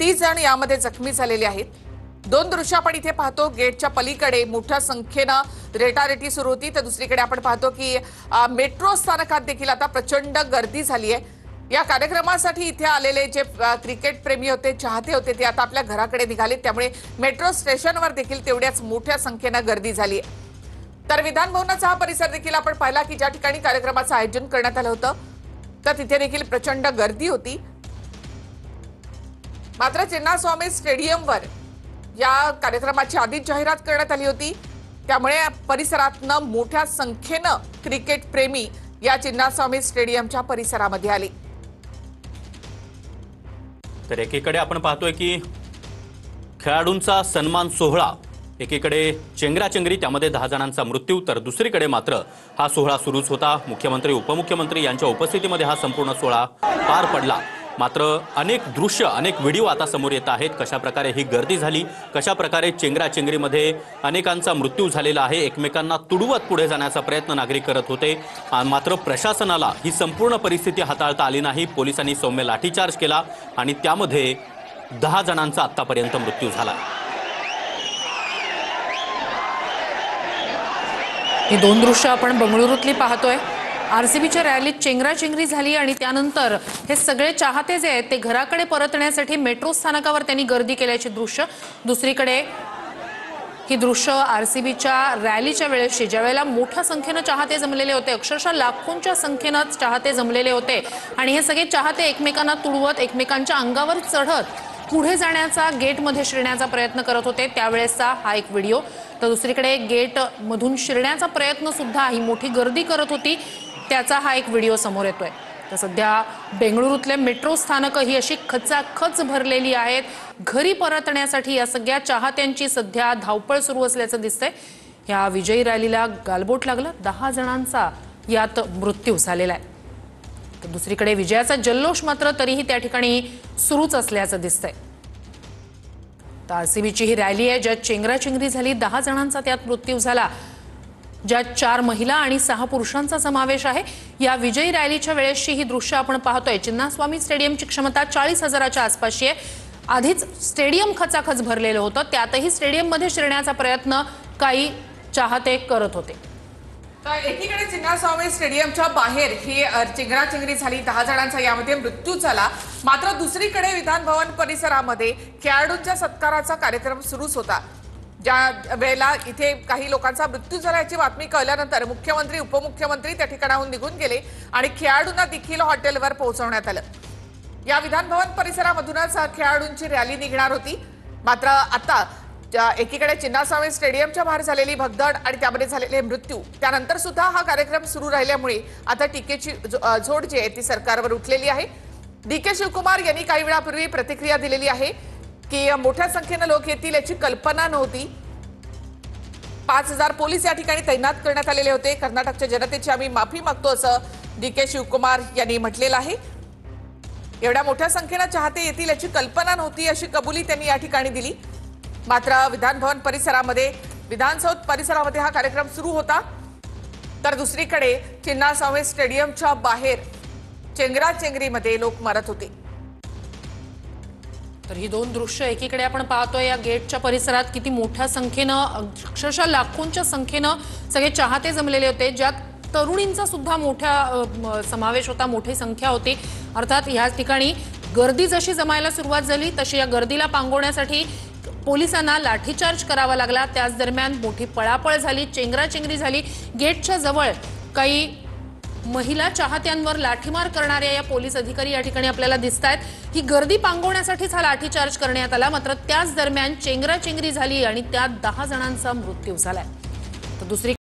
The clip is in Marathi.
30 जण यामध्ये जखमी झालेले आहेत। दोन दृश्य आपण इथे पाहतो। गेटच्या पलीकडे मोठ्या संख्येने रेटारेटी सुरू होती, तर दुसरीकडे आपण पाहतो की मेट्रो स्थानकात देखील आता प्रचंड गर्दी झाली आहे। या कार्यक्रमासाठी इथे आलेले जे क्रिकेट प्रेमी होते, चाहते होते, ते आता आपल्या घराकडे निघाले, त्यामुळे मेट्रो स्टेशनवर देखील तेवढ्याच मोठ्या संख्येने गर्दी झाली आहे। तर विधान भवनाचा हा परिसर देखील आपण पाहिला की ज्या ठिकाणी कार्यक्रमाचं आयोजन करण्यात आलं होतं, तर तिथे देखील प्रचंड गर्दी होती। मात्र चिन्नास्वामी स्टेडियमवर या कार्यक्रमाची आधीच जाहिरात करण्यात आली होती, त्यामुळे परिसरातनं मोठ्या संख्येने क्रिकेट प्रेमी या चिन्नास्वामी स्टेडियमच्या परिसरामध्ये आले। तर एकीकडे आपण पाहतोय की खेळाडूंचा सन्मान सोहळा, एकीकडे चेंगराचेंगरी, त्यामध्ये 10 जणांचा मृत्यू, तर दुसरीकडे मात्र हा सोहळा सुरूच होता। मुख्यमंत्री उपमुख्यमंत्री यांच्या उपस्थितीमध्ये हा संपूर्ण सोहळा पार पडला। मात्र अनेक दृश्य, अनेक व्हिडिओ आता समोर येत आहेत। कशा प्रकारे ही गर्दी झाली, कशा प्रकारे चेंगराचेंगरीमध्ये अनेकांचा मृत्यू झालेला आहे, एकमेकांना तुडवत पुढे जाण्याचा प्रयत्न नागरिक करत होते। मात्र प्रशासनाला ही संपूर्ण परिस्थिती हाताळता आली नाही। पोलिसांनी सौम्य लाठीचार्ज केला आणि त्यामध्ये 10 जणांचा आतापर्यंत मृत्यू झाला। ही दोन दृश्य आपण बंगळुरूतली पाहतोय। आरसीबीच्या रॅलीत चेंगराचेंगरी झाली आणि त्यानंतर हे सगळे चाहते जे आहेत ते घराकडे परतण्यासाठी मेट्रो स्थानकावर त्यांनी गर्दी केल्याची दृश्य। दुसरीकडे ही दृश्य आरसीबीच्या रॅलीच्या वेळेशी, ज्यावेळेला मोठ्या संख्येने चाहते जमलेले होते, अक्षरशः लाखोंच्या संख्येने चाहते जमलेले होते आणि हे सगळे चाहते एकमेकांना तुडवत, एकमेकांच्या अंगावर चढत पुढे जाण्याचा, गेटमध्ये शिरण्याचा प्रयत्न करत होते, त्यावेळेसचा हा एक व्हिडिओ। तर दुसरीकडे गेट मधून शिरण्याचा प्रयत्न सुद्धा ही मोठी गर्दी करत होती, त्याचा हा एक व्हिडिओ समोर येतोय। तर सध्या बेंगळुरूतले मेट्रो स्थानक ही अशी खचाखच भरलेली आहेत। घरी परतण्यासाठी या सगळ्या चाहत्यांची सध्या धावपळ सुरू असल्याचं दिसतंय। या विजयी रॅलीला गालबोट लागलं, 10 जणांचा यात मृत्यू झालेला आहे। तर दुसरीकडे विजयाचा जल्लोष मात्र तरीही त्या ठिकाणी सुरूच असल्याचं दिसतंय। तर आरसीबीची ही रॅली आहे ज्यात चेंगराचेंगरी झाली, 10 जणांचा त्यात मृत्यू झाला, ज्यात 4 महिला आणि 6 पुरुषांचा समावेश आहे। या विजयी रॅलीच्या वेळेसची ही दृश्य आपण पाहतोय। चिन्नास्वामी स्टेडियमची क्षमता 40,000च्या आसपासची आहे। आधीच स्टेडियम खचाखच भरलेलं होतं, त्यातही स्टेडियममध्ये शिरण्याचा प्रयत्न काही चाहते करत होते। तर एकीकडे चिन्नास्वामी स्टेडियमच्या बाहेर ही चेंगराचेंगरी झाली, 10 जणांचा यामध्ये मृत्यू झाला। मात्र दुसरीकडे विधान भवन परिसरामध्ये खेळाडूंच्या सत्काराचा कार्यक्रम सुरूच होता। ज्या वेळेला इथे काही लोकांचा मृत्यू झाल्याची बातमी कळल्यानंतर मुख्यमंत्री, उपमुख्यमंत्री त्या ठिकाणाहून निघून गेले आणि खेळाडूंना देखील हॉटेलवर पोहोचवण्यात आलं। या विधान भवन परिसरामधूनच खेळाडूंची रॅली निघणार होती। मात्र आता एकीकडे चिन्नास्वामी स्टेडियमच्या बाहेर झालेली भगदड आणि त्यामध्ये झालेले मृत्यू, त्यानंतर सुद्धा हा कार्यक्रम सुरू राहिल्यामुळे आता टीकेची झोड जी आहे ती सरकारवर उठलेली आहे। डीके शिवकुमार यांनी काही वेळापूर्वी प्रतिक्रिया दिलेली आहे की मोठ्या संख्येने लोक येतील याची कल्पना नव्हती। 5000 पोलीस या ठिकाणी तैनात करण्यात आलेले होते। कर्नाटकच्या जनतेची आम्ही माफी मागतो असं डीके शिवकुमार यांनी म्हटलेलं आहे। एवढ्या मोठ्या संख्येने चाहते येतील याची कल्पना नव्हती अशी कबुली त्यांनी या ठिकाणी दिली। मात्र विधान भवन परिसरामध्ये, विधानसौध परिसरामध्ये हा कार्यक्रम सुरू होता, तर दुसरीकडे चिन्नास्वामी स्टेडियमच्या बाहेर चेंगराचेंगरीमध्ये लोक मरत होते। तर ही दोन दृश्य एकीकडे आपण पाहतोय या गेटच्या परिसरात किती मोठ्या संख्येनं, अक्षरशः लाखोंच्या संख्येनं सगळे चाहते जमलेले होते, ज्यात तरुणींचा सुद्धा मोठा समावेश होता, मोठी संख्या होती। अर्थात या ठिकाणी गर्दी जशी जमायला सुरुवात झाली तशी या गर्दीला पांगवण्यासाठी पोलिसांना लाठीचार्ज करावा लागला। त्याच दरम्यान मोठी पळापळ झाली, चेंगराचेंगरी झाली। गेटच्या जवळ काही महिला चाहत्यांवर लाठीमार करणाऱ्या या पोलीस अधिकारी या ठिकाणी आपल्याला दिसतायत। ही गर्दी पांगवण्यासाठीच हा लाठीचार्ज करण्यात आला। मात्र त्याच दरम्यान चेंगराचेंगरी झाली आणि त्यात 10 जणांचा मृत्यू झालाय। तर दुसरी